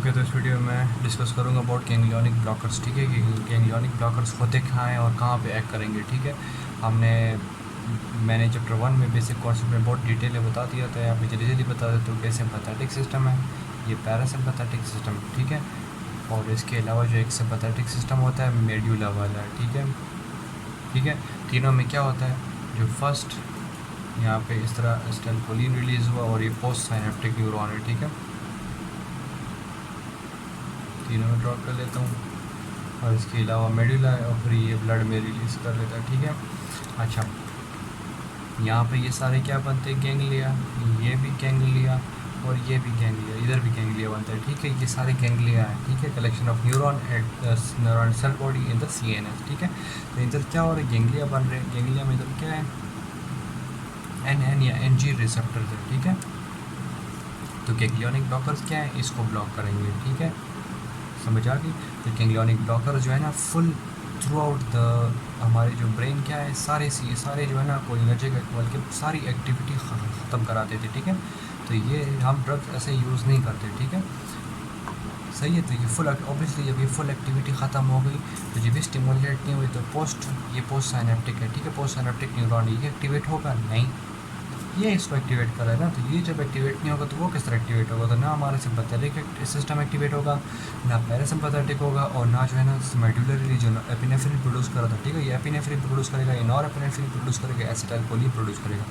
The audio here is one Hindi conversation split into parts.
ओके, तो इस वीडियो में मैं डिस्कस करूँगा अबाउट गैंग्लियोनिक ब्लॉकर्स। ठीक है कि गैंग्लियोनिक ब्लॉकर्स होते कहाँ हैं और कहाँ पे एक्ट करेंगे। ठीक है, मैंने चैप्टर 1 में बेसिक कॉन्सेप्ट में बहुत डिटेल में बता दिया था। यहाँ पे जल्दी जल्दी बता देता हूँ। कैसे सिंपैथेटिक सिस्टम है, ये पैरासिम्पैथेटिक सिस्टम। ठीक है, और इसके अलावा जो एक सिंपैथेटिक सिस्टम होता है मेड्यूला वाला। ठीक है, तीनों में क्या होता है, जो फर्स्ट यहाँ पे इस तरह एसिटाइलकोलिन रिलीज़ हुआ और ये पोस्ट साइनेप्टिक न्यूरॉन है। ठीक है, तीनों में ड्रॉप कर लेता हूँ और इसके अलावा मेडुला है और फिर ये ब्लड में रिलीज़ कर लेता है। ठीक है, अच्छा, यहाँ पे ये सारे क्या बनते हैं, गैंग्लिया। ये भी गैंग्लिया और ये भी गैंग्लिया, इधर भी गैंग्लिया बनता है। ठीक है, ये सारे गैंग्लिया हैं। ठीक है, collection of neuron at neuron cell body in the CNS। ठीक है, तो इधर क्या हो रहा है, गैंग्लिया बन रहे हैं। गैंग्लिया में इधर क्या है, NN या NG रिसेप्टर्स है। ठीक है, तो गैंग्लियोनिक ब्लॉकर्स क्या है, इसको ब्लॉक करेंगे। ठीक है, समझ आ गई। तो गैंग्लियोनिक ब्लॉकर जो है ना, फुल थ्रू आउट द हमारे जो ब्रेन क्या है, सारे जो है ना कोई एनर्जी बल्कि सारी एक्टिविटी ख़त्म करा देते। ठीक है, तो ये हम ड्रग्स ऐसे यूज़ नहीं करते। ठीक है, सही है। तो ये फुल ऑब्वियसली जब ये फुल एक्टिविटी ख़त्म हो गई तो जब भी स्टिमुलेट नहीं हुई तो ये पोस्ट साइनेप्टिक है। ठीक है, पोस्ट साइनेप्टिक न्यूरॉन ये एक्टिवेट होगा नहीं, ये इसको एक्टिवेट कर रहा है ना। तो ये जब एक्टिवेट नहीं होगा तो वो किस तरह एक्टिवेट होगा, तो ना हमारा सिंपैथेटिक सिस्टम एक्टिवेट होगा, ना पैरासिम्पैथेटिक होगा, और ना जो है ना मेडुलरी जो एपिनेफ्रिन प्रोड्यूस कर रहा था। ठीक है, ये एपिनेफ्रिन प्रोड्यूस करेगा, ये नॉर एपिनेफ्रिन प्रोड्यूस करेगा, एसिटाइलकोलिन प्रोड्यूस करेगा।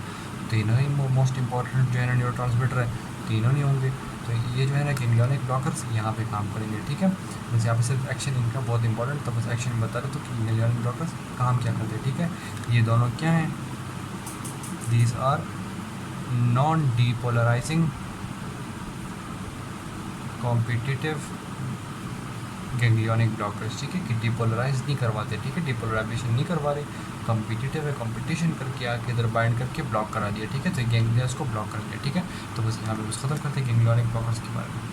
तीनों ही मोस्ट इंपॉर्टेंट जो है ना न्यूरोट्रांसमीटर है, तीनों नहीं होंगे। तो ये जो है ना गैंग्लियोनिक ब्लॉकर्स यहाँ पे काम करेंगे। ठीक है, बस यहाँ पे सिर्फ एक्शन इनका बहुत इंपॉर्टेंट, तो बस एक्शन बता रहे तो कि गैंग्लियोनिक ब्लॉकर्स काम क्या करते हैं। ठीक है, ये दोनों क्या हैं, these are non depolarising competitive ganglionic blockers. ठीक है, कि डीपोलराइज नहीं करवाते। ठीक है, डीपोलराइजेशन नहीं करवा रहे, कॉम्पिटिटिव है, कंपटीशन करके आके इधर बाइंड करके ब्लॉक करा दिया। ठीक है, तो गैंग्लियास को ब्लॉक कर दिया। ठीक है, तो बस यहाँ पे बस ख़त्म करते हैं गैंग्लियोनिक ब्लॉकर्स के बारे में।